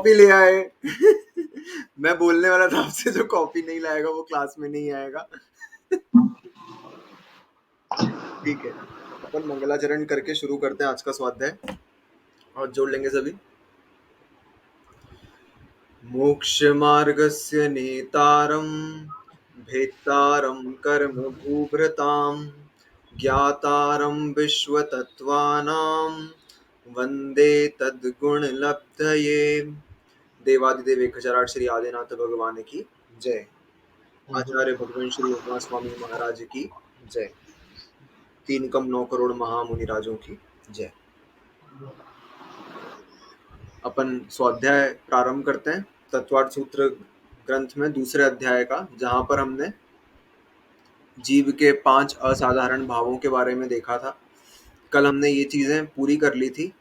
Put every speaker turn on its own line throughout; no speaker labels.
Copy ले आए। मैं बोलने वाला था आपसे, जो कॉपी नहीं लाएगा वो क्लास में नहीं आएगा। ठीक है, अपन मंगलाचरण करके शुरू करते हैं आज का स्वाध्याय, और जोड़ लेंगे सभी। मोक्ष मार्गस्य नेतारं भेत्तारं कर्म भूभृतां ज्ञातारं विश्वतत्त्वानां वन्दे तद्गुणलब्धये। देवादिदेव 1008 श्री आदिनाथ भगवान की जय। आचार्य भगवान श्री उमा स्वामी महाराज की जय। 3,9 करोड़ महामुनि राजों की जय। अपन स्वाध्याय प्रारंभ करते हैं तत्वार्थ सूत्र ग्रंथ में दूसरे अध्याय का, जहां पर हमने जीव के 5 असाधारण भावों के बारे में देखा था। कल हमने ये चीजें पूरी कर ली थी।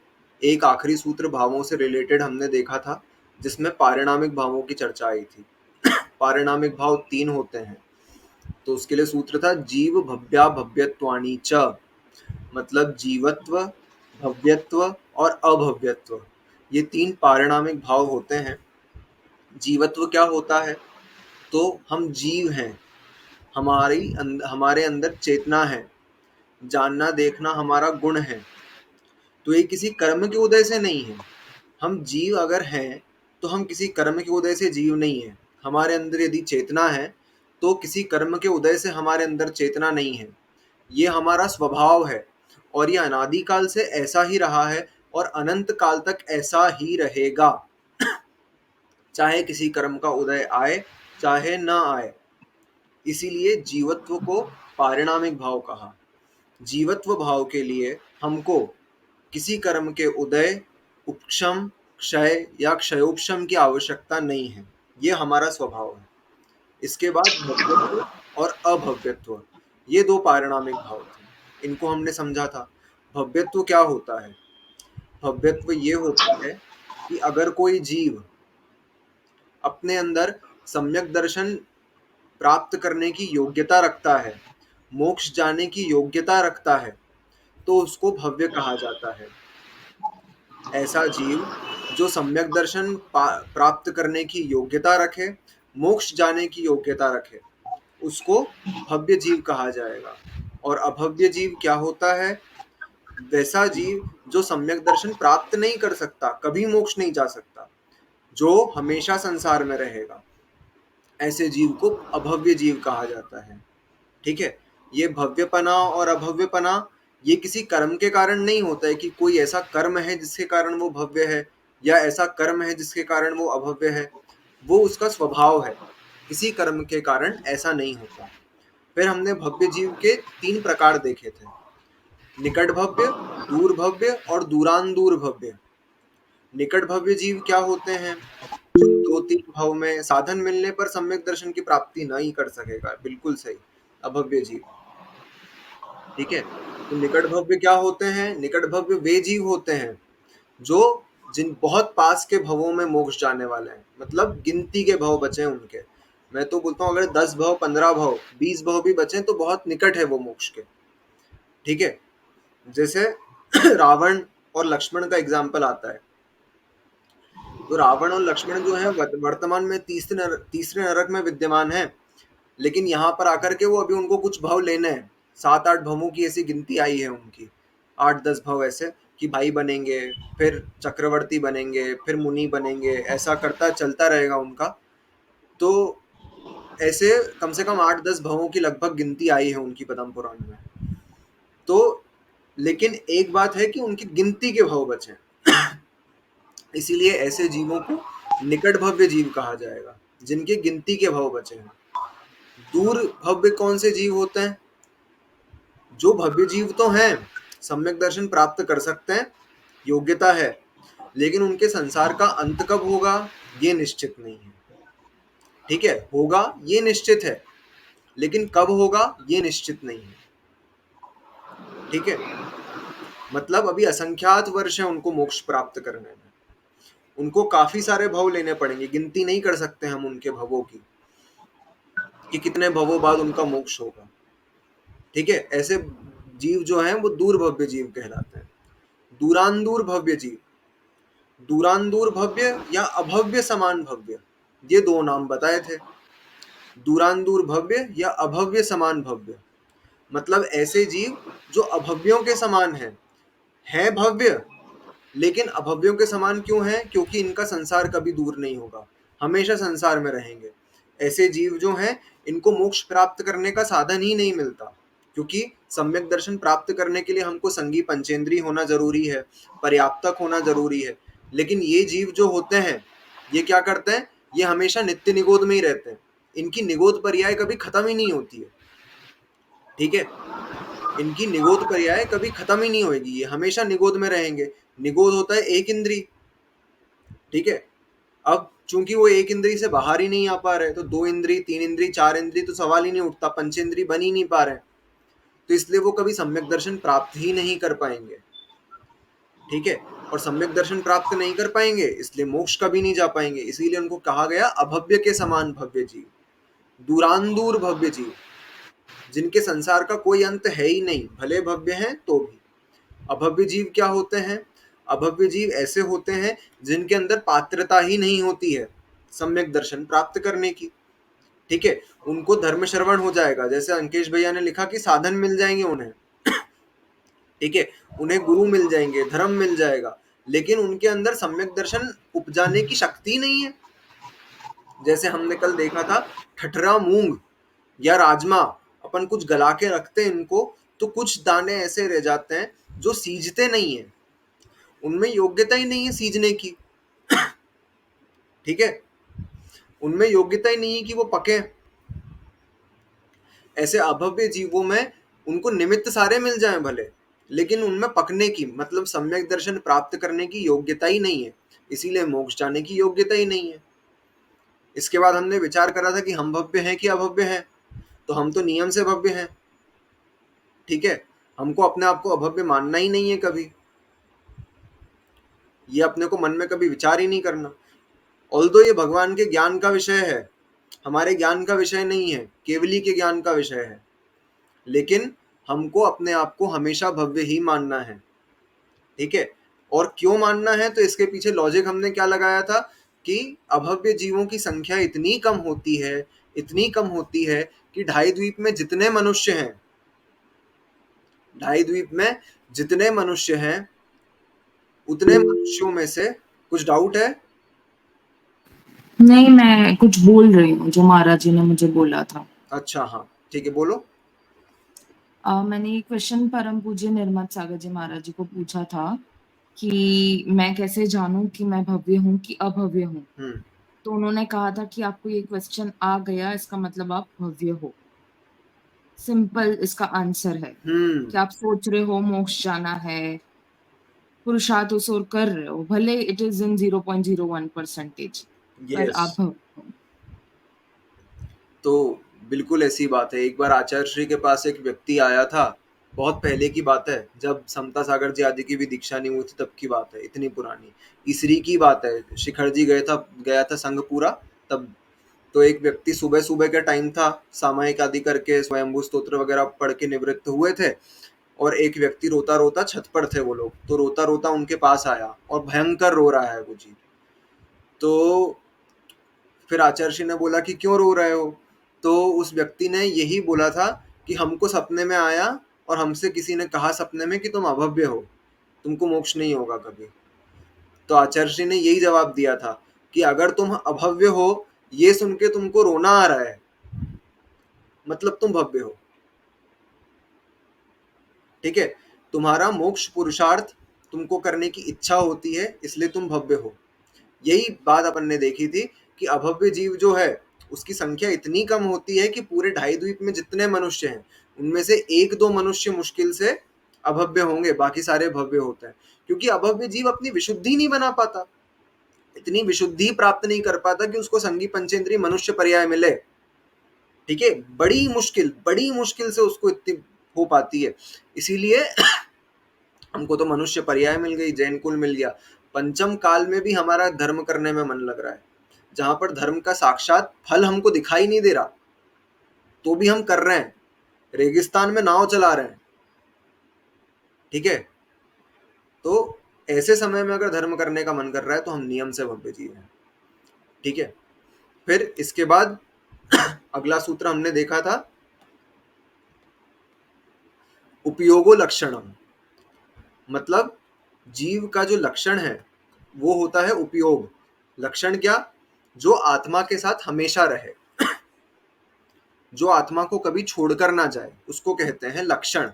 एक आखिरी सूत्र भावों से रिलेटेड हमने देखा था, जिसमें पारिणामिक भावों की चर्चा आई थी। पारिणामिक भाव 3 होते हैं, तो उसके लिए सूत्र था जीव भव्या भव्यत्वानि च, मतलब जीवत्व, भव्यत्व और अभव्यत्व, ये 3 पारिणामिक भाव होते हैं। जीवत्व क्या होता है? तो हम जीव हैं, हमारे अंदर चेतना है, जानना देखना हमारा गुण है। तो ये किसी कर्म के उदय से नहीं है। हम जीव अगर हैं तो हम किसी कर्म के उदय से जीव नहीं है। हमारे अंदर यदि चेतना है तो किसी कर्म के उदय से हमारे अंदर चेतना नहीं है। ये हमारा स्वभाव है, और ये अनादिकाल से ऐसा ही रहा है और अनंत काल तक ऐसा ही रहेगा, चाहे किसी कर्म का उदय आए चाहे न आए। इसीलिए जीवत्व को पारिणामिक भाव कहा। जीवत्व भाव के लिए हमको किसी कर्म के उदय, उपशम, क्षय या क्षयोपशम की आवश्यकता नहीं है। ये हमारा स्वभाव है। इसके बाद भव्यत्व और अभव्यत्व, ये 2 पारिणामिक भाव थे। इनको हमने समझा था। भव्यत्व क्या होता है? भव्यत्व ये होता है कि अगर कोई जीव अपने अंदर सम्यक दर्शन प्राप्त करने की योग्यता रखता है, मोक्ष जाने की योग्यता रखता है, तो उसको भव्य कहा जाता है। ऐसा जीव जो सम्यक दर्शन प्राप्त करने की योग्यता रखे, मोक्ष जाने की योग्यता रखे, उसको भव्य जीव कहा जाएगा। और अभव्य जीव क्या होता है? वैसा जीव जो सम्यक दर्शन प्राप्त नहीं कर सकता, कभी मोक्ष नहीं जा सकता, जो हमेशा संसार में रहेगा, ऐसे जीव को अभव्य जीव कहा जाता है। ठीक है, ये भव्यपना और अभव्यपना ये किसी कर्म के कारण नहीं होता है कि कोई ऐसा कर्म है जिसके कारण वो भव्य है, या ऐसा कर्म है जिसके कारण वो अभव्य है। वो उसका स्वभाव है, किसी कर्म के कारण ऐसा नहीं होता। फिर हमने भव्य जीव के 3 प्रकार देखे थे, निकट भव्य, दूर भव्य और दूरांदूर भव्य। निकट भव्य जीव क्या होते हैं? जो 2-3 भाव में साधन मिलने पर सम्यक दर्शन की प्राप्ति नहीं कर सकेगा, बिल्कुल सही, अभव्य जीव। ठीक है, तो निकट भव्य क्या होते हैं? निकट भव्य वे जीव होते हैं जो जिन बहुत पास के भवों में मोक्ष जाने वाले हैं, मतलब गिनती के भव बचे हैं उनके। मैं तो बोलता हूँ अगर 10 भव, 15 भव, 20 भव भी बचे तो बहुत निकट है वो मोक्ष के। ठीक है, जैसे रावण और लक्ष्मण का एग्जाम्पल आता है। तो रावण और लक्ष्मण जो है वर्तमान में तीसरे नरक में विद्यमान है, लेकिन यहाँ पर आकर के वो अभी उनको कुछ भव लेने हैं। 7-8 भवों की ऐसी गिनती आई है उनकी, 8-10 भव ऐसे कि भाई बनेंगे, फिर चक्रवर्ती बनेंगे, फिर मुनि बनेंगे, ऐसा करता चलता रहेगा उनका। तो ऐसे कम से कम 8-10 भवों की लगभग गिनती आई है उनकी पद्म पुराण में। तो लेकिन एक बात है कि उनकी गिनती के भव बचे, इसीलिए ऐसे जीवों को निकट भव्य जीव कहा जाएगा, जिनके गिनती के भव बचे हैं। दूर भव्य कौन से जीव होते हैं? जो भव्य जीव तो हैं, सम्यक दर्शन प्राप्त कर सकते हैं, योग्यता है, लेकिन उनके संसार का अंत कब होगा ये निश्चित नहीं है। ठीक है, होगा ये निश्चित है, लेकिन कब होगा ये निश्चित नहीं है। ठीक है, मतलब अभी असंख्यात वर्ष है उनको मोक्ष प्राप्त करने में। उनको काफी सारे भव लेने पड़ेंगे, गिनती नहीं कर सकते हम उनके भवों की कि कितने भवों बाद उनका मोक्ष होगा। ठीक है, ऐसे जीव जो हैं वो दूर भव्य जीव कहलाते हैं। दूरांदूर भव्य जीव, दूरांदूर भव्य या अभव्य समान भव्य, ये दो नाम बताए थे। दूरांदूर भव्य या अभव्य समान भव्य, मतलब ऐसे जीव जो अभव्यों के समान है भव्य, लेकिन अभव्यों के समान क्यों है? क्योंकि इनका संसार कभी दूर नहीं होगा, हमेशा संसार में रहेंगे। ऐसे जीव जो हैं, इनको मोक्ष प्राप्त करने का साधन ही नहीं मिलता, क्योंकि सम्यक दर्शन प्राप्त करने के लिए हमको संगी पंचेंद्री होना जरूरी है, पर्याप्तक होना जरूरी है। लेकिन ये जीव जो होते हैं, ये क्या करते हैं? ये हमेशा नित्य निगोद में ही रहते हैं, इनकी निगोद पर्याय कभी खत्म ही नहीं होती है। ठीक है, इनकी निगोद पर्याय कभी खत्म ही नहीं होगी, ये हमेशा निगोद में रहेंगे। निगोद होता है एक इंद्री, ठीक है। अब चूंकि वो एक इंद्री से बाहर ही नहीं आ पा रहे, तो दो इंद्री, तीन इंद्री, चार इंद्री तो सवाल ही नहीं उठता, पंचेंद्री बन ही नहीं पा रहे, तो इसलिए वो कभी सम्यक दर्शन प्राप्त ही नहीं कर पाएंगे। ठीक है, और सम्यक दर्शन प्राप्त नहीं कर पाएंगे, इसलिए मोक्ष कभी नहीं जा पाएंगे। इसीलिए उनको कहा गया अभव्य के समान भव्य जीव, दूरांदूर भव्य जीव, जिनके संसार का कोई अंत है ही नहीं, भले भव्य हैं तो भी। अभव्य जीव क्या होते हैं? अभव्य जीव ऐसे होते हैं जिनके अंदर पात्रता ही नहीं होती है सम्यक दर्शन प्राप्त करने की। ठीक है, उनको धर्म श्रवण हो जाएगा, जैसे अंकेश भैया ने लिखा कि साधन मिल जाएंगे उन्हें। ठीक है, उन्हें गुरु मिल जाएंगे, धर्म मिल जाएगा, लेकिन उनके अंदर सम्यक दर्शन उपजाने की शक्ति नहीं है। जैसे हमने कल देखा था, ठठरा मूंग या राजमा, अपन कुछ गला के रखते हैं इनको, तो कुछ दाने ऐसे रह जाते हैं जो सीजते नहीं है, उनमें योग्यता ही नहीं है सीजने की। ठीक है, उनमें योग्यता ही नहीं है कि वो पके। ऐसे अभव्य जीवों में उनको निमित्त सारे मिल जाएं भले, लेकिन उनमें पकने की, मतलब सम्यक दर्शन प्राप्त करने की योग्यता ही नहीं है, इसीलिए मोक्ष जाने की योग्यता ही नहीं है। इसके बाद हमने विचार करा था कि हम भव्य हैं कि अभव्य हैं, तो हम तो नियम से भव्य हैं। ठीक है, हमको अपने आप को अभव्य मानना ही नहीं है कभी, ये अपने को मन में कभी विचार ही नहीं करना। ऑल्दो ये भगवान के ज्ञान का विषय है, हमारे ज्ञान का विषय नहीं है, केवली के ज्ञान का विषय है, लेकिन हमको अपने आप को हमेशा भव्य ही मानना है। ठीक है, और क्यों मानना है? तो इसके पीछे लॉजिक हमने क्या लगाया था कि अभव्य जीवों की संख्या इतनी कम होती है, इतनी कम होती है कि ढाई द्वीप में जितने मनुष्य हैं, ढाई द्वीप में जितने मनुष्य हैं, उतने मनुष्यों में से, कुछ डाउट है?
नहीं, मैं कुछ बोल रही हूँ जो महाराज जी ने मुझे बोला था।
अच्छा, हाँ ठीक है, बोलो।
मैंने ये क्वेश्चन परम पूज्य निर्मत सागर जी महाराज जी को पूछा था कि मैं कैसे जानूं कि मैं भव्य हूँ कि अभव्य हूँ।
हम्म।
तो उन्होंने कहा था कि आपको ये क्वेश्चन आ गया, इसका मतलब आप भव्य हो। सिंपल इसका आंसर है
हम्म।
कि आप सोच रहे हो मोक्ष जाना है, पुरुषार्थ उस ओर कर रहे हो, भले इट इज इन 0.01%, पर
यस।
आप भव्य हो।
तो बिल्कुल ऐसी बात है। एक बार आचार्य श्री के पास एक व्यक्ति आया था, बहुत पहले की बात है, जब समता सागर जी आदि की भी दीक्षा नहीं हुई थी, तब की बात है, इतनी पुरानी, इसरी की बात है। शिखर जी गया था संघ पूरा तब। तो एक व्यक्ति, सुबह सुबह का टाइम था, सामायिक आदि करके स्वयंभू स्तोत्र वगैरह पढ़ के निवृत्त हुए थे, और एक व्यक्ति रोता रोता, छत पर थे वो लोग, तो रोता रोता उनके पास आया और भयंकर रो रहा है वो जी। तो फिर आचार्य श्री ने बोला कि क्यों रो रहे हो? तो उस व्यक्ति ने यही बोला था कि हमको सपने में आया और हमसे किसी ने कहा सपने में कि तुम अभव्य हो, तुमको मोक्ष नहीं होगा कभी। तो आचार्य श्री ने यही जवाब दिया था कि अगर तुम अभव्य हो, ये सुन के तुमको रोना आ रहा है, मतलब तुम भव्य हो। ठीक है, तुम्हारा मोक्ष पुरुषार्थ तुमको करने की इच्छा होती है, इसलिए तुम भव्य हो। यही बात अपन ने देखी थी कि अभव्य जीव जो है, उसकी संख्या इतनी कम होती है कि पूरे ढाई द्वीप में जितने मनुष्य हैं, उनमें से एक दो मनुष्य मुश्किल से अभव्य होंगे, बाकी सारे भव्य होते हैं। क्योंकि अभव्य जीव अपनी विशुद्धि नहीं बना पाता, इतनी विशुद्धि प्राप्त नहीं कर पाता कि उसको संगी पंचेंद्रिय मनुष्य पर्याय मिले। ठीक है, बड़ी मुश्किल से उसको इतनी हो पाती है। इसीलिए हमको तो मनुष्य पर्याय मिल गई, जैन कुल मिल गया, पंचम काल में भी हमारा धर्म करने में मन लग रहा है, जहां पर धर्म का साक्षात फल हमको दिखाई नहीं दे रहा, तो भी हम कर रहे हैं, रेगिस्तान में नाव चला रहे हैं। ठीक है, तो ऐसे समय में अगर धर्म करने का मन कर रहा है तो हम नियम से भव्य जी हैं। ठीक है, फिर इसके बाद अगला सूत्र हमने देखा था उपयोगो लक्षणम, मतलब जीव का जो लक्षण है वो होता है उपयोग। लक्षण क्या? जो आत्मा के साथ हमेशा रहे, जो आत्मा को कभी छोड़कर ना जाए, उसको कहते हैं लक्षण।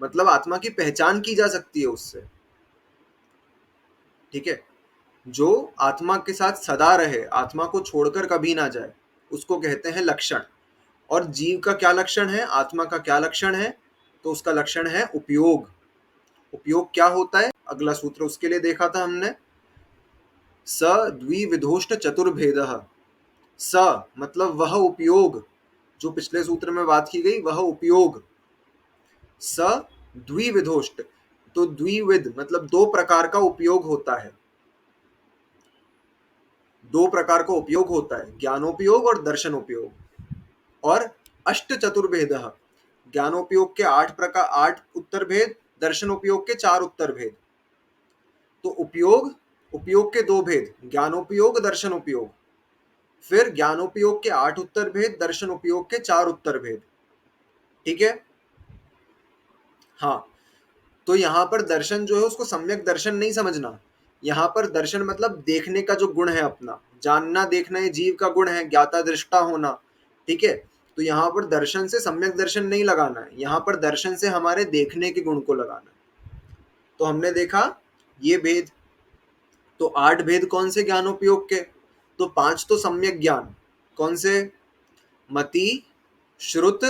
मतलब आत्मा की पहचान की जा सकती है उससे। ठीक है, जो आत्मा के साथ सदा रहे, आत्मा को छोड़कर कभी ना जाए, उसको कहते हैं लक्षण। और जीव का क्या लक्षण है, आत्मा का क्या लक्षण है? तो उसका लक्षण है उपयोग। उपयोग क्या होता है? अगला सूत्र उसके लिए देखा था हमने, स द्विविधोष्ट चतुर्भेदः। स मतलब वह उपयोग, जो पिछले सूत्र में बात की गई, वह उपयोग। स द्विविधोष्ट, तो द्विविध मतलब दो प्रकार का उपयोग होता है। दो प्रकार का उपयोग होता है, ज्ञानोपयोग और दर्शनोपयोग। और अष्ट चतुर्भेद, ज्ञानोपयोग के 8 प्रकार, 8 उत्तर भेद, दर्शनोपयोग के 4 उत्तर भेद। तो उपयोग, उपयोग के 2 भेद, ज्ञानोपयोग दर्शनोपयोग। फिर ज्ञानोपयोग के 8 उत्तर भेद, दर्शनोपयोग के 4 उत्तर भेद। ठीक है, हाँ। तो यहाँ पर दर्शन जो है उसको सम्यक दर्शन नहीं समझना। यहाँ पर दर्शन मतलब देखने का जो गुण है अपना, जानना देखना, ये जीव का गुण है, ज्ञाता दृष्टा होना। ठीक है, तो यहाँ पर दर्शन से सम्यक दर्शन नहीं लगाना है, यहाँ पर दर्शन से हमारे देखने के गुण को लगाना है। तो हमने देखा ये भेद। तो 8 भेद कौन से ज्ञानोपयोग के? तो 5 तो सम्यक ज्ञान, कौन से? मति, श्रुत,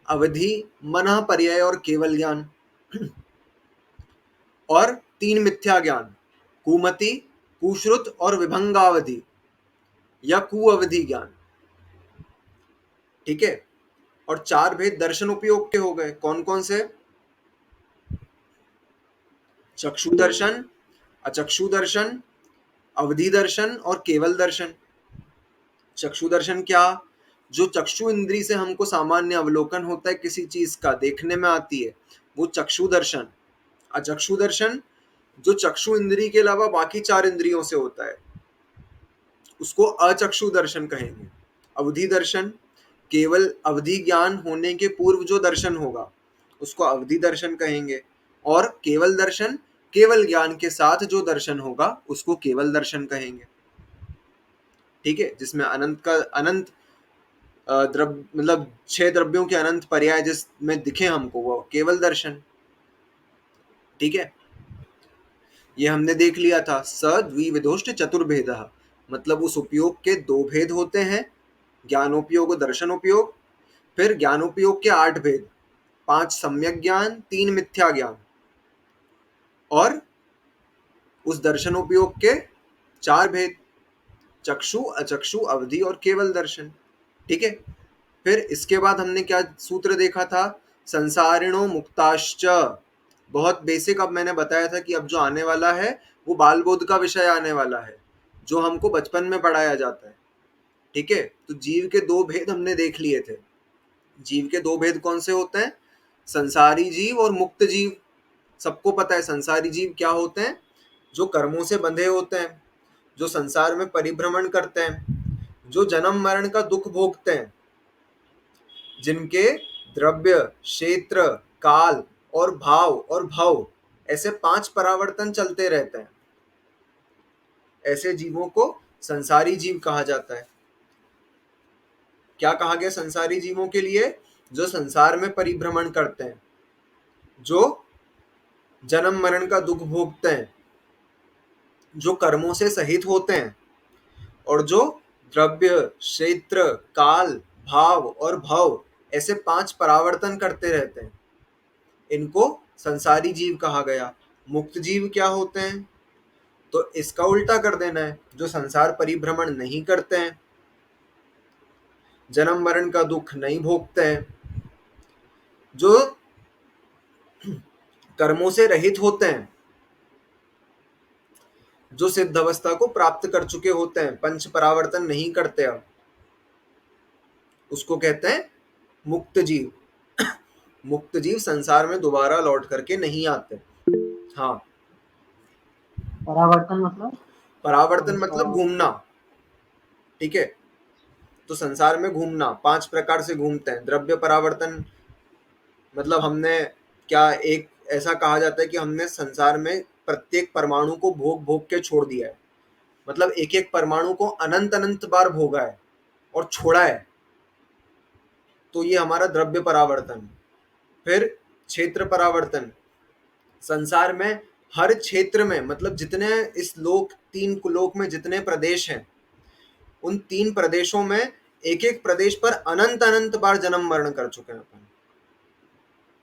अवधि, मनः पर्याय और केवल ज्ञान। और 3 मिथ्या ज्ञान, कुमति, कुश्रुत और विभंगावधि या कुअवधि ज्ञान। ठीक है, और 4 भेद दर्शन उपयोग के हो गए, कौन कौन से? चक्षु दर्शन, अचक्षु दर्शन, अवधि दर्शन और केवल दर्शन। चक्षु दर्शन क्या? जो चक्षु इंद्री से हमको सामान्य अवलोकन होता है किसी चीज का, देखने में आती है, वो चक्षु दर्शन। अचक्षु दर्शन जो चक्षु इंद्री के अलावा बाकी 4 इंद्रियों से होता है, उसको अचक्षु दर्शन कहेंगे। अवधि दर्शन, केवल अवधि ज्ञान होने के पूर्व जो दर्शन होगा उसको अवधि दर्शन कहेंगे। और केवल दर्शन, केवल ज्ञान के साथ जो दर्शन होगा उसको केवल दर्शन कहेंगे। ठीक है, जिसमें अनंत का अनंत द्रव्य, मतलब 6 द्रव्यों के अनंत पर्याय जिसमें दिखे हमको, वो केवल दर्शन। ठीक है, ये हमने देख लिया था। स द्विविधोष्ट चतुर्भेद, मतलब उस उपयोग के 2 भेद होते हैं, ज्ञानोपयोग और दर्शनोपयोग। फिर ज्ञानोपयोग के 8 भेद, 5 सम्यक ज्ञान, 3 मिथ्या ज्ञान। और उस दर्शनोपयोग के 4 भेद, चक्षु, अचक्षु, अवधि और केवल दर्शन। ठीक है, फिर इसके बाद हमने क्या सूत्र देखा था? संसारिणो मुक्ताश्च। बहुत बेसिक अब मैंने बताया था कि अब जो आने वाला है वो बाल बोध का विषय आने वाला है, जो हमको बचपन में पढ़ाया जाता है। ठीक है, तो जीव के 2 भेद हमने देख लिए थे। जीव के 2 भेद कौन से होते हैं? संसारी जीव और मुक्त जीव। सबको पता है संसारी जीव क्या होते हैं, जो कर्मों से बंधे होते हैं, जो संसार में परिभ्रमण करते हैं, जो जन्म मरण का दुख भोगते हैं, जिनके द्रव्य, क्षेत्र, काल और भाव और भव ऐसे 5 परावर्तन चलते रहते हैं, ऐसे जीवों को संसारी जीव कहा जाता है। क्या कहा गया संसारी जीवों के लिए? जो संसार में परिभ्रमण करते हैं, जो जन्म मरण का दुख भोगते हैं, जो कर्मों से सहित होते हैं, और जो द्रव्य, क्षेत्र, काल, भाव और भव ऐसे 5 परावर्तन करते रहते हैं, इनको संसारी जीव कहा गया। मुक्त जीव क्या होते हैं? तो इसका उल्टा कर देना है, जो संसार परिभ्रमण नहीं करते हैं, जन्म मरण का दुख नहीं भोगते हैं, जो कर्मों से रहित होते हैं, जो सिद्ध अवस्था को प्राप्त कर चुके होते हैं, पंच परावर्तन नहीं करते, अब उसको कहते हैं मुक्त जीव। मुक्त जीव संसार में दोबारा लौट करके नहीं आते। हाँ,
परावर्तन मतलब
परावर्तन
कौन सा?
मतलब घूमना, ठीक है। तो संसार में घूमना 5 प्रकार से घूमते हैं। द्रव्य परावर्तन मतलब हमने क्या, एक ऐसा कहा जाता है कि हमने संसार में प्रत्येक परमाणु को भोग भोग के छोड़ दिया है। मतलब एक एक परमाणु को अनंत अनंत बार भोगा है और छोड़ा है, तो ये हमारा द्रव्य परावर्तन। फिर क्षेत्र परावर्तन, संसार में हर क्षेत्र में, मतलब जितने इस लोक, 3 लोक में जितने प्रदेश हैं, उन 3 प्रदेशों में एक एक प्रदेश पर अनंत अनंत बार जन्म मरण कर चुके हैं अपन।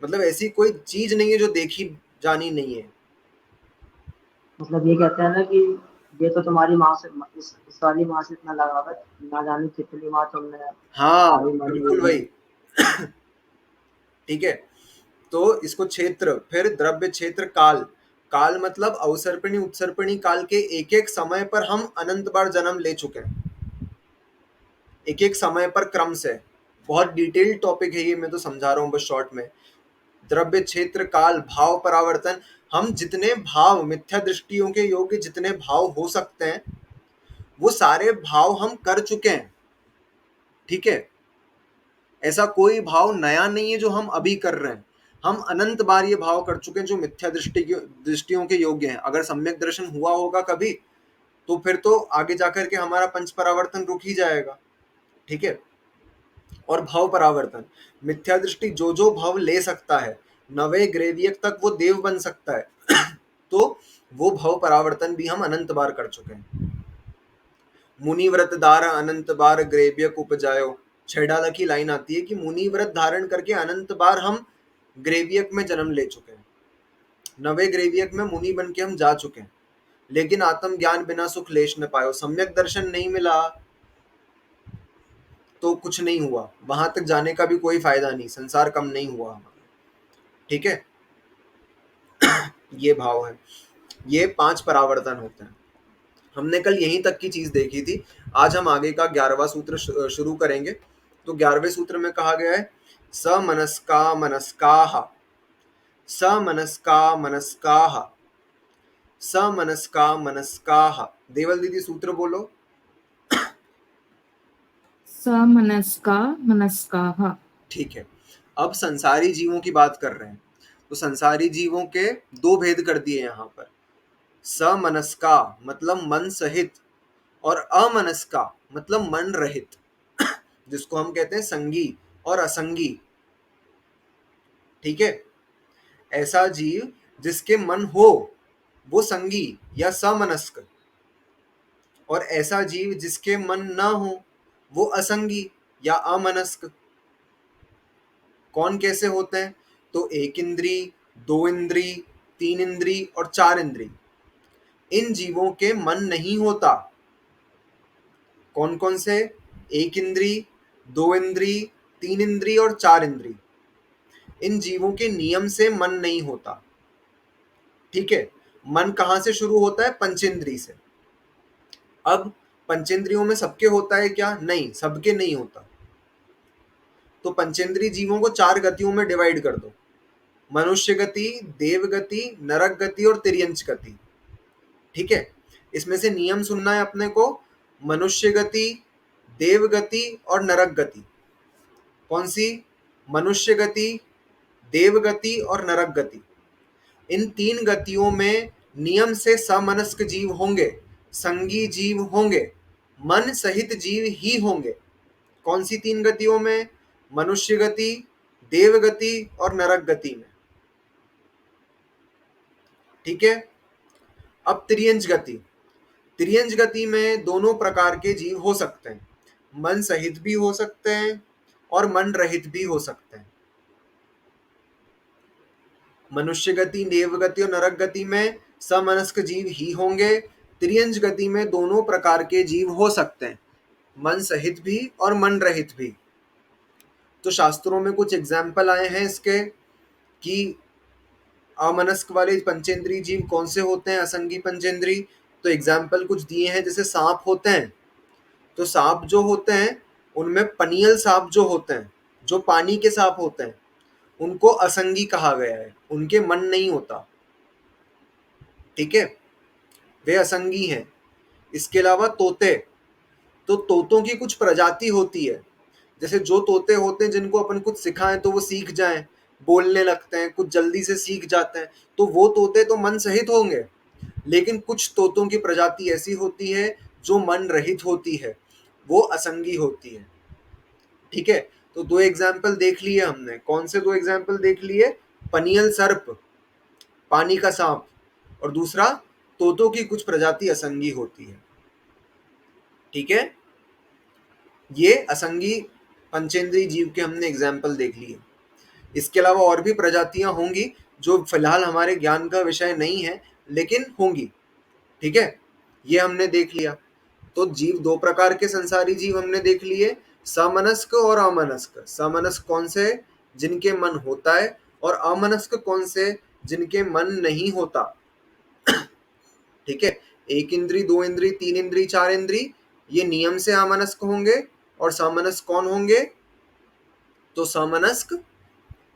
मतलब ऐसी कोई चीज नहीं है जो देखी जानी नहीं है।
मतलब ये कहते हैं ना कि ये तो तुम्हारी माँ से, इस वाली माँ से इतना लगाव है, ना जाने कितनी माँ तुमने
हाँ,
मारी मरी
बिल्कुल
होगी।
वही। ठीक है। तो इसको क्षेत्र, फिर द्रव्य क्षेत्र काल, काल मतलब अवसर्पिणी उत्सर्पिणी काल के एक एक समय पर हम अनंत बार जन्म ले चुके हैं, एक एक समय पर क्रम से। बहुत डिटेल्ड टॉपिक है ये, मैं तो समझा रहा हूँ बस शॉर्ट में। द्रव्य क्षेत्र काल भाव परावर्तन, हम जितने भाव, मिथ्या दृष्टियों के योग्य जितने भाव हो सकते हैं, वो सारे भाव हम कर चुके हैं, ठीक है। ऐसा कोई भाव नया नहीं है जो हम अभी कर रहे हैं। हम अनंत बार ये भाव कर चुके हैं जो मिथ्या दृष्टियों के योग्य हैं। अगर सम्यक दर्शन हुआ होगा कभी, तो फिर तो आगे जाकर के हमारा पंच परावर्तन रुक ही जाएगा, ठीक है। और भाव परावर्तन, मिथ्या दृष्टि जो जो भाव ले सकता है, नवे ग्रेवियक तक वो देव बन सकता है तो वो भाव परावर्तन भी हम अनंत बार कर चुके हैं। मुनि व्रत धारा अनंत बार ग्रेवियक उपजायो, छेड़ाला की लाइन आती है कि मुनि व्रत धारण करके अनंत बार हम ग्रेवियक में जन्म ले चुके हैं, नवे ग्रेवियक में मुनि बन के हम जा चुके हैं। लेकिन आत्म ज्ञान बिना सुख लेश न पायो, सम्यक दर्शन नहीं मिला तो कुछ नहीं हुआ, वहां तक जाने का भी कोई फायदा नहीं, संसार कम नहीं हुआ हमारा, ठीक है। ये भाव है, ये 5 परावर्तन होते हैं। हमने कल यहीं तक की चीज देखी थी। आज हम आगे का 11वां सूत्र शुरू करेंगे। तो 11वें सूत्र में कहा गया है समनस्का मनस्काः, समनस्का मनस्काः, समनस्का मनस्काः। देवल दीदी सूत्र बोलो।
समनस्का मनस्काः।
ठीक है। अब संसारी जीवों की बात कर रहे हैं, तो संसारी जीवों के 2 भेद कर दिए यहाँ पर। समनस्का मतलब मन सहित, और अमनस्का मतलब मन रहित, जिसको हम कहते हैं संगी और असंगी, ठीक है। ऐसा जीव जिसके मन हो वो संगी या समनस्क, और ऐसा जीव जिसके मन ना हो वो असंगी या अमनस्क। कौन कैसे होते हैं? तो एक इंद्री, 2 इंद्री, 3 इंद्री और 4 इंद्री, इन जीवों के मन नहीं होता। कौन कौन से? एक इंद्री, 2 इंद्री, 3 इंद्री और 4 इंद्री, इन जीवों के नियम से मन नहीं होता, ठीक है। मन कहाँ से शुरू होता है? पंचेंद्री से। अब पंचेंद्रियों में सबके होता है क्या? नहीं, सबके नहीं होता। तो पंचेंद्री जीवों को 4 गतियों में डिवाइड कर दो, मनुष्य गति, देव गति, नरक गति और तिर्यंच गति, ठीक है। इसमें से नियम सुनना है अपने को, मनुष्य गति, देव गति और नरक गति। कौन सी? मनुष्य गति, देव गति और नरक गति। इन 3 गतियों में नियम से समनस्क जीव होंगे, संगी जीव होंगे, मन सहित जीव ही होंगे। कौन सी 3 गतियों में? मनुष्य गति, देव गति और नरक गति में, ठीक है। अब त्रियंज गति, त्रियंज गति में दोनों प्रकार के जीव हो सकते हैं, मन सहित भी हो सकते हैं और मन रहित भी हो सकते हैं। मनुष्य गति, देव गति और नरक गति में समनस्क जीव ही होंगे। त्रियंज गति में दोनों प्रकार के जीव हो सकते हैं, मन सहित भी और मन रहित भी। तो शास्त्रों में कुछ एग्जाम्पल आए हैं इसके कि अमनस्क वाले पंचेंद्री जीव कौन से होते हैं, असंगी पंचेंद्री। तो एग्जाम्पल कुछ दिए हैं, जैसे सांप होते हैं, तो सांप जो होते हैं उनमें पनियल सांप जो होते हैं, जो पानी के सांप होते हैं, उनको असंगी कहा गया है, उनके मन नहीं होता, ठीक है। वे असंगी हैं। इसके अलावा तोते, तो तोतों की कुछ प्रजाति होती है, जैसे जो तोते होते हैं जिनको अपन कुछ सिखाएं तो वो सीख जाएं, बोलने लगते हैं, कुछ जल्दी से सीख जाते हैं, तो वो तोते तो मन सहित होंगे। लेकिन कुछ तोतों की प्रजाति ऐसी होती है जो मन रहित होती है, वो असंगी होती है। ठीक है, तो दो एग्जाम्पल देख लिए हमने। कौन से दो एग्जाम्पल देख लिए? पनियल सर्प, पानी का सांप, और दूसरा तोतों की कुछ प्रजाति असंगी होती है। ठीक है, ये असंगी पंचेंद्रीय जीव के हमने एग्जाम्पल देख लिए। इसके अलावा और भी प्रजातियां होंगी जो फिलहाल हमारे ज्ञान का विषय नहीं है, लेकिन होंगी। ठीक है, ये हमने देख लिया। तो जीव, दो प्रकार के संसारी जीव हमने देख लिए, समनस्क और अमनस्क। समनस्क कौन से? जिनके मन होता है, और अमनस्क कौन से? जिनके मन नहीं होता। ठीक है, एक इंद्री, दो इंद्री, तीन इंद्री, चार इंद्री, ये नियम से अमनस्क होंगे। और समनस्क कौन होंगे? तो समनस्क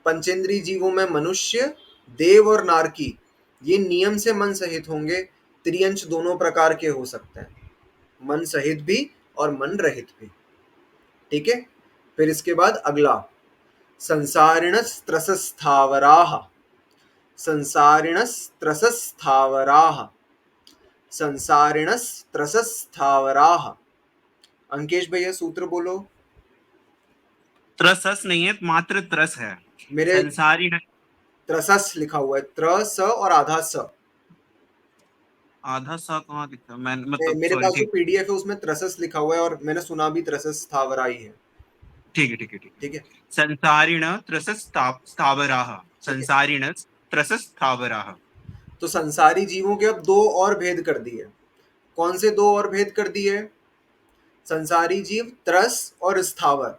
पंचेंद्रीय जीवों में मनुष्य, देव और नारकी, ये नियम से मन सहित होंगे। त्रियंश दोनों प्रकार के हो सकते हैं, मन सहित भी और मन रहित भी। ठीक है, फिर इसके बाद अगला, संसारिणस्त्रसस्थावराः। संसारिणस्त्रसस्थावराः, संसारिणस्त्रसस्थावराः। अंकेश भैया सूत्र बोलो।
त्रसस नहीं है, मात्र त्रस है।
मेरे
संसारी
त्रसस लिखा हुआ है, त्र स और आधा स।
आधा सा कहाँ दिखा? मैं मतलब
मेरे
सॉरी,
पास जो
ठीक
पीडीएफ है उसमें त्रसस लिखा हुआ है, और मैंने सुना भी त्रसस स्थावरा ही है।
ठीक है ठीक है ठीक है।
ठीक है,
संसारिण त्रसस स्थावराः,
ठीक है।
संसारिण त्रसस स्थावराः।
तो संसारी जीवों के अब दो और भेद कर दिए। कौन से दो और भेद कर दिए? संसारी जीव त्रस और स्थावर,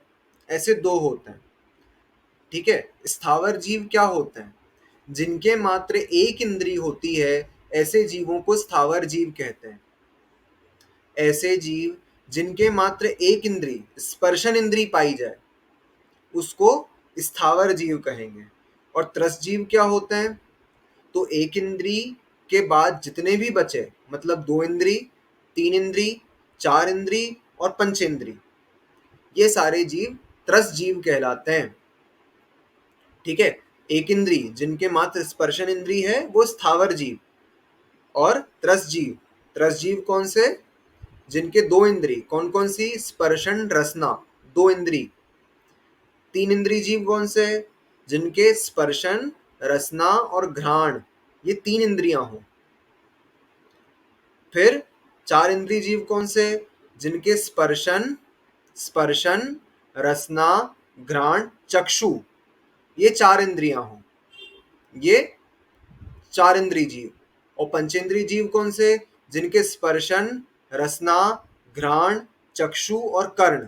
ऐसे दो होते हैं। ठीक है, स्थावर जीव क्या होते हैं? जिनके मात्र एक इंद्री होती है, ऐसे जीवों को स्थावर जीव कहते हैं। ऐसे जीव जिनके मात्र एक इंद्री, स्पर्शन इंद्री पाई जाए, उसको स्थावर जीव कहेंगे। और त्रस जीव क्या होते हैं? तो एक इंद्री के बाद जितने भी बचे, मतलब दो इंद्री, तीन इंद्री, चार इंद्री और पंचेंद्री, ये सारे जीव त्रस जीव कहलाते हैं। ठीक है, एक इंद्री जिनके मात्र स्पर्शन इंद्री है वो स्थावर जीव। और त्रस जीव कौन से? जिनके दो इंद्री, कौन कौन सी? स्पर्शन रसना, दो इंद्री। तीन इंद्री जीव कौन से? जिनके स्पर्शन, रसना और घ्राण, ये तीन इंद्रियां हो। फिर चार इंद्री जीव कौन से? जिनके स्पर्शन, रसना, घ्राण, चक्षु, ये चार इंद्रियां हो। ये चार इंद्री जीव। और पंचेंद्रीय जीव कौन से? जिनके स्पर्शन, रसना, घ्राण, चक्षु और कर्ण,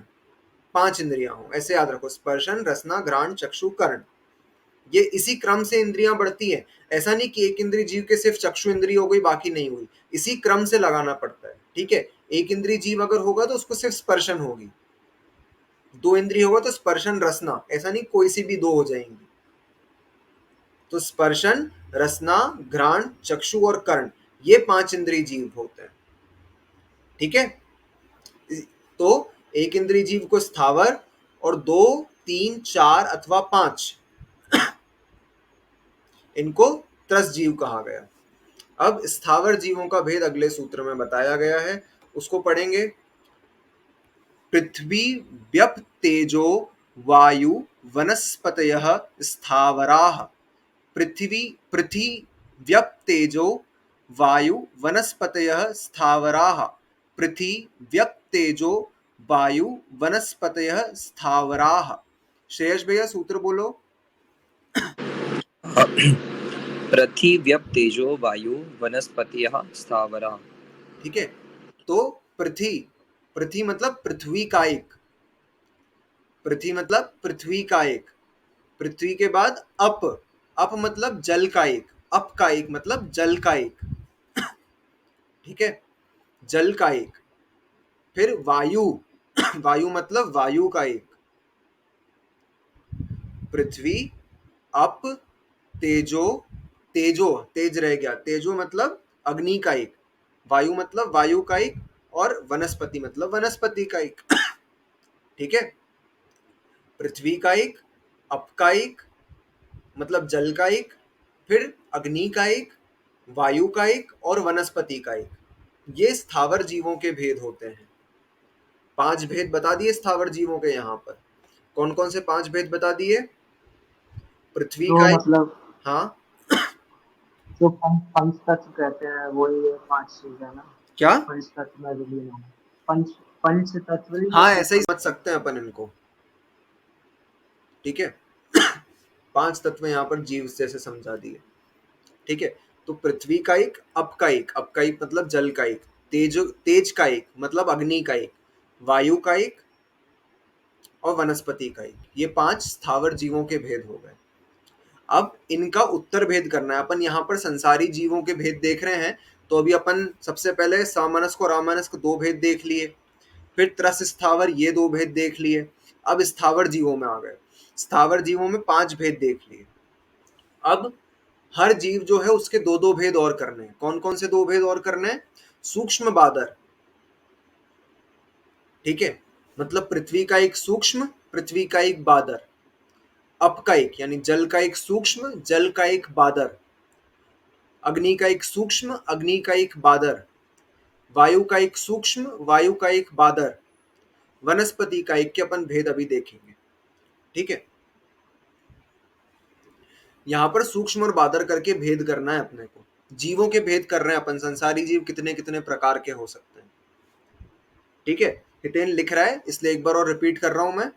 पांच इंद्रियां हो। ऐसे याद रखो, स्पर्शन, रसना, घ्राण, चक्षु, कर्ण। ये इसी क्रम से इंद्रियां बढ़ती है। ऐसा नहीं कि एक इंद्रिय जीव के सिर्फ चक्षु इंद्रिय हो गई बाकी नहीं हुई, इसी क्रम से लगाना पड़ता है। ठीक है, एक इंद्रिय जीव अगर होगा तो उसको सिर्फ स्पर्शन होगी, दो इंद्रिय होगा तो स्पर्शन, रसना, ऐसा नहीं कोई सी भी दो हो जाएंगी। तो स्पर्शन, रसना, घ्राण, चक्षु और कर्ण, ये पांच इंद्रिय जीव होते हैं। ठीक है, तो एक इंद्रिय जीव को स्थावर, और दो, तीन, चार अथवा पांच, इनको त्रस जीव कहा गया। अब स्थावर जीवों का भेद अगले सूत्र में बताया गया है, उसको पढ़ेंगे। पृथ्वी, व्यप, तेजो, वायु, वनस्पतयः स्थावराः। पृथ्वी, व्यप, तेजो, वायु, वनस्पतयः स्थावराः। पृथ्वी, व्यप, तेजो, वायु, वनस्पतयः स्थावराः। श्रेयस भैया सूत्र बोलो।
पृथ्वी, व्यप, तेजो, वायु, वनस्पतियः स्थावराः।
ठीक है, तो पृथ्वी मतलब पृथ्वी का एक, पृथ्वी मतलब पृथ्वी का एक। पृथ्वी के बाद अप मतलब जल का एक, अप का एक मतलब जल का एक। ठीक है, जल का एक। फिर वायु, वायु मतलब वायु का एक। पृथ्वी, अप, तेज रह गया, तेजो मतलब अग्नि का एक। वायु मतलब वायुकायिक, और वनस्पति मतलब वनस्पति कायिक। ठीक है, पृथ्वी कायिक, अपकायिक मतलब जल कायिक, फिर अग्नि कायिक, वायु कायिक और वनस्पति कायिक। ये स्थावर जीवों के भेद होते हैं। 5 भेद बता दिए स्थावर जीवों के। यहाँ पर कौन कौन से 5 भेद बता दिए? पृथ्वी
तो
कायिक,
मतलब
हाँ
जो पंच तत्व कहते हैं वही ये 5 चीज है ना?
क्या?
पंच तत्व में जो भी नाम है। पंच पंच तत्व नहीं
हाँ
कहते
ऐसे ही
पंच
समझ
तत्व?
सकते हैं अपन इनको। ठीक है, 5 तत्व यहाँ पर जीव जैसे समझा दिए। ठीक है, तो पृथ्वी कायिक, अपकायिक, अपकायिक मतलब जल कायिक, तेज कायिक मतलब अग्नि कायिक, वायु कायिक और वनस्पति कायिक। ये 5 स्थावर जीवों के भेद हो गए। अब इनका उत्तर भेद करना है। अपन यहाँ पर संसारी जीवों के भेद देख रहे हैं, तो अभी अपन सबसे पहले सामनस्क और रामानस्क 2 भेद देख लिए, फिर त्रस स्थावर ये 2 भेद देख लिए। अब स्थावर जीवों में आ गए। स्थावर जीवों में 5 भेद देख लिए। अब हर जीव जो है उसके 2-2 भेद और करने हैं। कौन कौन से 2 भेद और करने हैं? सूक्ष्म बादर। ठीक है, मतलब पृथ्वी का एक सूक्ष्म, पृथ्वी का एक बादर। अपकायिक यानी जल का एक सूक्ष्म, जल का एक बादर। अग्नि का एक सूक्ष्म, अग्नि का एक बादर। वायु का एक सूक्ष्म, वायु का एक बादर। वनस्पति का एक के अपन भेद अभी देखेंगे। ठीक है, यहाँ पर सूक्ष्म और बादर करके भेद करना है अपने को। जीवों के भेद कर रहे हैं अपन, संसारी जीव कितने कितने प्रकार के हो सकते हैं। ठीक है, हितेन लिख रहा है इसलिए एक बार और रिपीट कर रहा हूं मैं।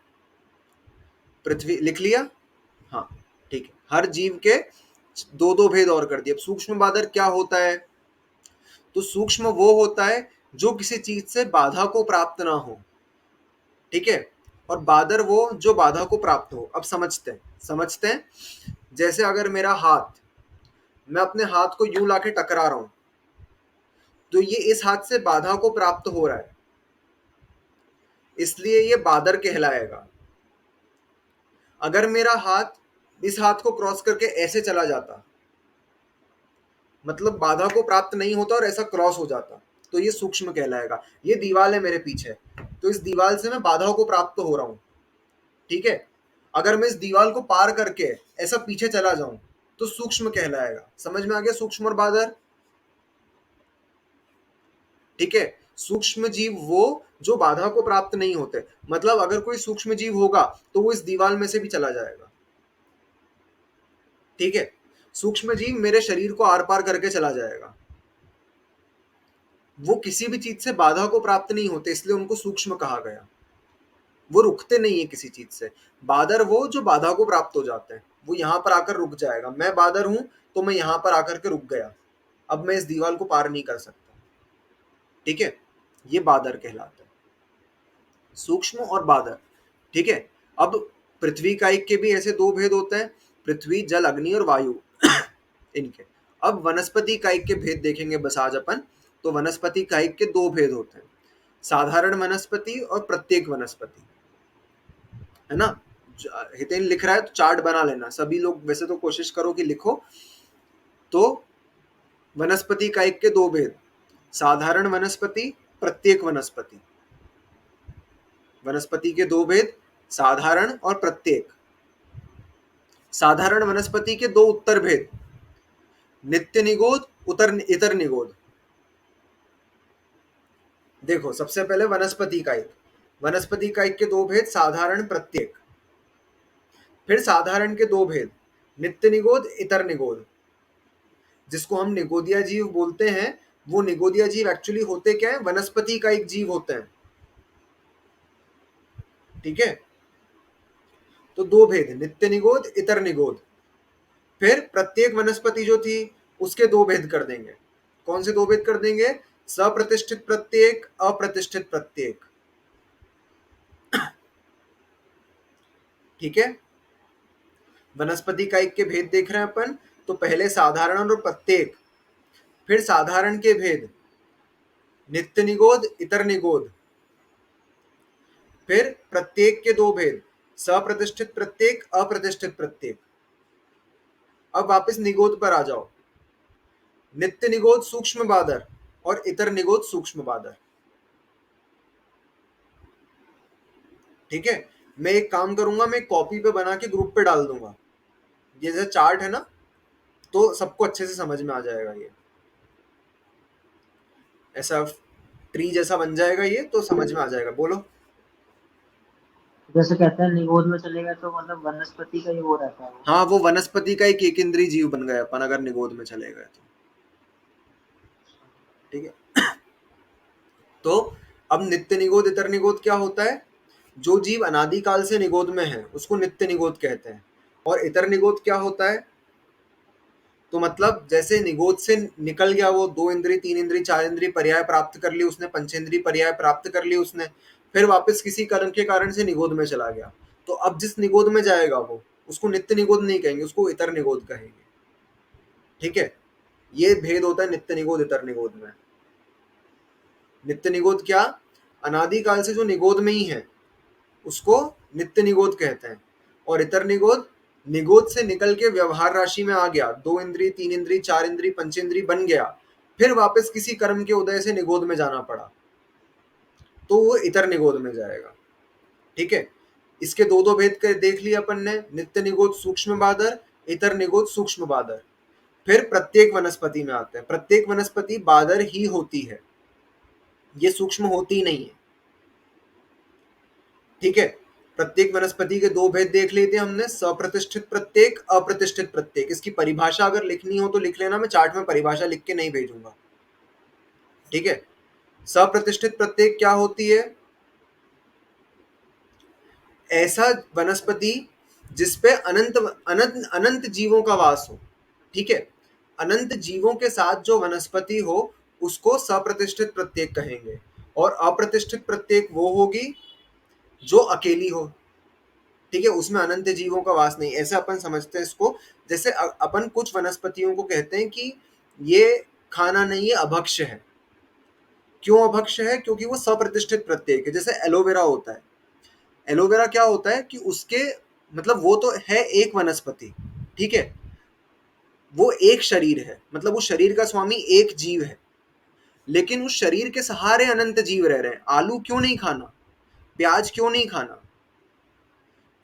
पृथ्वी लिख लिया? हाँ ठीक है, हर जीव के 2-2 भेद और कर दिए। अब सूक्ष्म बादर क्या होता है? तो सूक्ष्म वो होता है जो किसी चीज से बाधा को प्राप्त ना हो। ठीक है, और बादर वो जो बाधा को प्राप्त हो। अब समझते हैं। जैसे अगर मेरा हाथ, मैं अपने हाथ को यूं लाके टकरा रहा हूं, तो ये इस हाथ से बाधा को प्राप्त हो रहा है, इसलिए ये बादर कहलाएगा। अगर मेरा हाथ इस हाथ को क्रॉस करके ऐसे चला जाता, मतलब बाधा को प्राप्त नहीं होता और ऐसा क्रॉस हो जाता, तो ये सूक्ष्म कहलाएगा। ये दीवाल है मेरे पीछे, तो इस दीवाल से मैं बाधा को प्राप्त हो रहा हूं। ठीक है, अगर मैं इस दीवाल को पार करके ऐसा पीछे चला जाऊं तो सूक्ष्म कहलाएगा। समझ में आ गया सूक्ष्म और बादर? ठीक है, सूक्ष्म जीव वो जो बाधा को प्राप्त नहीं होते। मतलब अगर कोई सूक्ष्म जीव होगा तो वो इस दीवाल में से भी चला जाएगा। ठीक है, सूक्ष्म जीव मेरे शरीर को आर पार करके चला जाएगा। वो किसी भी चीज से बाधा को प्राप्त नहीं होते, इसलिए उनको सूक्ष्म कहा गया। वो रुकते नहीं है किसी चीज से। बादर वो जो बाधा को प्राप्त हो जाते हैं, वो यहाँ पर आकर रुक जाएगा। मैं बादर हूं तो मैं यहाँ पर आकर के रुक गया, अब मैं इस दीवार को पार नहीं कर सकता। ठीक है, ये बादर कहलाता है, सूक्ष्म और बादर। ठीक है, अब पृथ्वी कायिक के भी ऐसे 2 भेद होते हैं, पृथ्वी, जल, अग्नि और वायु इनके। अब वनस्पति कायिक के भेद देखेंगे बस आज अपन। तो वनस्पति कायिक के 2 भेद होते हैं, साधारण वनस्पति और प्रत्येक वनस्पति। है ना? हितेन लिख रहा है तो चार्ट बना लेना सभी लोग। वैसे तो कोशिश करो कि लिखो। तो वनस्पति कायिक के 2 भेद, साधारण वनस्पति, प्रत्येक वनस्पति। वनस्पति के 2 भेद, साधारण और प्रत्येक। साधारण वनस्पति के 2 उत्तर भेद, नित्य निगोद, इतर निगोद। देखो सबसे पहले वनस्पति कायिक। वनस्पति कायिक के 2 भेद, साधारण, प्रत्येक। फिर साधारण के 2 भेद, नित्य निगोद, इतर निगोद। जिसको हम निगोदिया जीव बोलते हैं, वो निगोदिया जीव एक्चुअली होते क्या है? वनस्पति कायिक जीव होते हैं। ठीक है, तो 2 भेद, नित्य निगोद, इतर निगोद। फिर प्रत्येक वनस्पति जो थी उसके 2 भेद कर देंगे। कौन से 2 भेद कर देंगे? सप्रतिष्ठित प्रत्येक, अप्रतिष्ठित प्रत्येक। ठीक है, वनस्पति कायिक के भेद देख रहे हैं अपन। तो पहले साधारण और प्रत्येक, फिर साधारण के भेद, नित्य निगोद, इतर निगोद। फिर प्रत्येक के 2 भेद, सप्रतिष्ठित प्रत्येक, अप्रतिष्ठित प्रत्येक। अब वापस निगोद पर आ जाओ। नित्य निगोद सूक्ष्म बादर और इतर निगोद सूक्ष्म बादर। ठीक है, मैं एक काम करूंगा, मैं कॉपी पे बना के ग्रुप पे डाल दूंगा, ये जैसा चार्ट है ना, तो सबको अच्छे से समझ में आ जाएगा। ये ऐसा ट्री जैसा बन जाएगा, ये तो समझ में आ जाएगा। बोलो।
जैसे कहते हैं निगोद में चले गए तो मतलब वनस्पति का ही वो रहता है वो।
हाँ, वो वनस्पति का एक इंद्रिय जीव बन गए अपन अगर निगोद में चले गए तो। ठीक है, तो अब नित्य निगोद इतर निगोद क्या होता है? जो जीव अनादिकाल से निगोद में है उसको नित्य निगोद कहते हैं। और इतर निगोद क्या होता है? तो मतलब जैसे निगोद से निकल गया, वो 2 इंद्रिय 3 इंद्रिय 4 इंद्रिय पर्याय प्राप्त कर ली उसने, पंचेंद्रिय पर्याय प्राप्त कर ली उसने, फिर वापस किसी कर्म के कारण से निगोद में चला गया, तो अब जिस निगोद में जाएगा वो, उसको नित्य निगोद नहीं कहेंगे, उसको इतर निगोद कहेंगे। ठीक है, ये भेद होता है नित्य निगोद इतर निगोद में। नित्य निगोद क्या? अनादिकाल से जो निगोद में ही है उसको नित्य निगोद कहते हैं। और इतर निगोद, निगोद से निकल के व्यवहार राशि में आ गया, 2 इंद्रिय 3 इंद्रिय 4 इंद्रिय पंचेंद्रिय बन गया, फिर वापस किसी कर्म के उदय से निगोद में जाना पड़ा, तो वो इतर निगोद में जाएगा। ठीक है, इसके दो भेद कर देख लिया अपन ने, नित्य निगोद सूक्ष्म बादर, इतर निगोद सूक्ष्म बादर। फिर प्रत्येक वनस्पति में आते हैं। प्रत्येक वनस्पति बादर ही होती है, ये सूक्ष्म होती नहीं है। ठीक है, प्रत्येक वनस्पति के 2 भेद देख लेते हैं हमने, सप्रतिष्ठित प्रत्येक, अप्रतिष्ठित प्रत्येक। इसकी परिभाषा अगर लिखनी हो तो लिख लेना, मैं चार्ट में परिभाषा लिख के नहीं भेजूंगा। ठीक है, सप्रतिष्ठित प्रत्येक क्या होती है? ऐसा वनस्पति जिसपे अनंत अनंत अनंत जीवों का वास हो। ठीक है, अनंत जीवों के साथ जो वनस्पति हो उसको सप्रतिष्ठित प्रत्येक कहेंगे। और अप्रतिष्ठित प्रत्येक वो होगी जो अकेली हो। ठीक है, उसमें अनंत जीवों का वास नहीं, ऐसे अपन समझते हैं इसको। जैसे अपन कुछ वनस्पतियों को कहते हैं कि ये खाना नहीं है, अभक्ष्य है। क्यों अभक्ष्य है? क्योंकि वो सप्रतिष्ठित प्रत्येक है। जैसे एलोवेरा होता है, एलोवेरा क्या होता है कि उसके मतलब वो तो है एक वनस्पति, ठीक है, वो एक शरीर है, मतलब उस शरीर का स्वामी एक जीव है, लेकिन उस शरीर के सहारे अनंत जीव रह रहे हैं। आलू क्यों नहीं खाना, प्याज क्यों नहीं खाना?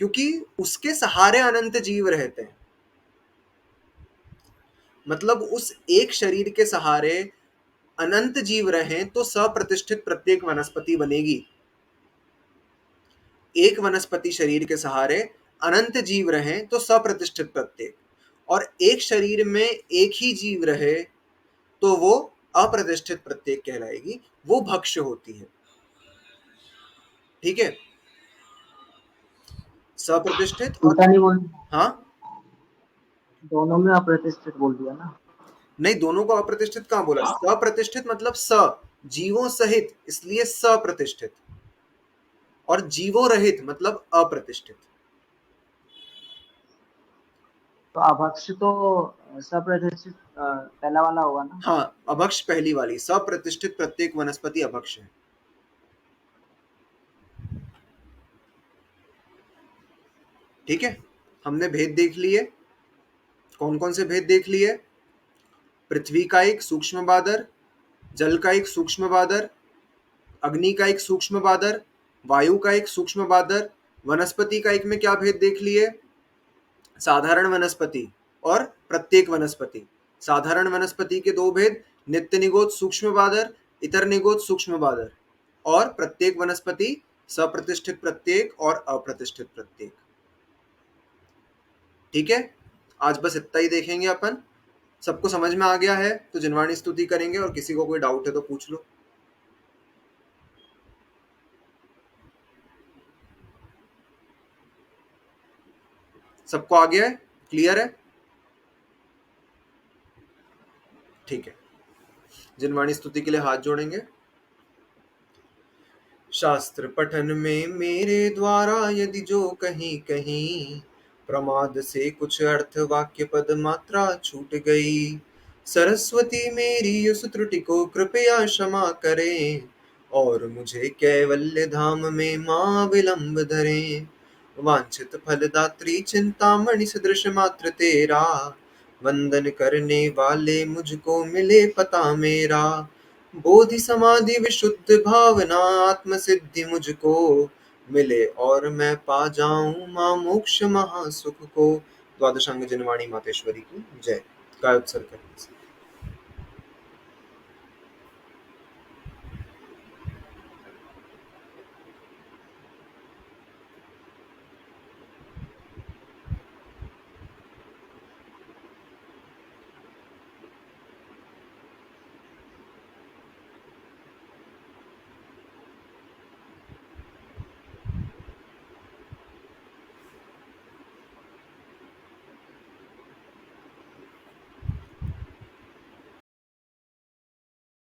क्योंकि उसके सहारे अनंत जीव रहते हैं। मतलब उस एक शरीर के सहारे अनंत जीव रहें तो सप्रतिष्ठित प्रत्येक वनस्पति बनेगी। एक वनस्पति शरीर के सहारे अनंत जीव रहें तो सप्रतिष्ठित प्रत्येक, और एक शरीर में एक ही जीव रहे तो वो अप्रतिष्ठित प्रत्येक कहलाएगी, वो भक्ष्य होती है। ठीक है, सप्रतिष्ठित और
उल्टा नहीं बोल,
हाँ
दोनों में अप्रतिष्ठित बोल दिया ना।
नहीं, दोनों को अप्रतिष्ठित कहाँ बोला? सप्रतिष्ठित मतलब स, जीवों सहित, इसलिए सप्रतिष्ठित, और जीवों रहित मतलब अप्रतिष्ठित।
तो अभक्ष तो सप्रतिष्ठित पहला वाला होगा ना।
हाँ, अभक्ष पहली वाली, सप्रतिष्ठित प्रत्येक वनस्पति अभक्ष है। ठीक है, हमने भेद देख लिए। कौन कौन से भेद देख लिए? पृथ्वी का एक सूक्ष्म बादर, जल का एक सूक्ष्म बादर, अग्नि का एक सूक्ष्म बादर, वायु का एक सूक्ष्म बादर। वनस्पति का एक में क्या भेद देख लिए? साधारण वनस्पति और प्रत्येक वनस्पति। साधारण वनस्पति के 2 भेद, नित्य निगोद सूक्ष्म बादर, इतर निगोद सूक्ष्म बादर। और प्रत्येक वनस्पति सप्रतिष्ठित प्रत्येक और अप्रतिष्ठित प्रत्येक। ठीक है, आज बस इतना ही देखेंगे अपन। सबको समझ में आ गया है तो जिनवाणी स्तुति करेंगे, और किसी को कोई डाउट है तो पूछ लो। सबको आ गया है? क्लियर है? ठीक है, जिनवाणी स्तुति के लिए हाथ जोड़ेंगे। शास्त्र पठन में मेरे द्वारा यदि जो कहीं कहीं प्रमाद से कुछ अर्थ वाक्य पद मात्रा छूट गई, सरस्वती मेरी उस त्रुटि को कृपया क्षमा करें, और मुझे कैवल्य धाम में मां विलंब धरें। वांछित फलदात्री चिंतामणि सदृश मात्र तेरा, वंदन करने वाले मुझको मिले पता मेरा। बोधि समाधि विशुद्ध भावना आत्म सिद्धि मुझको मिले और मैं पा जाऊं मां मोक्ष महासुख को। द्वादशांग जनवाणी मातेश्वरी की जय। काय उत्सर्ग करने से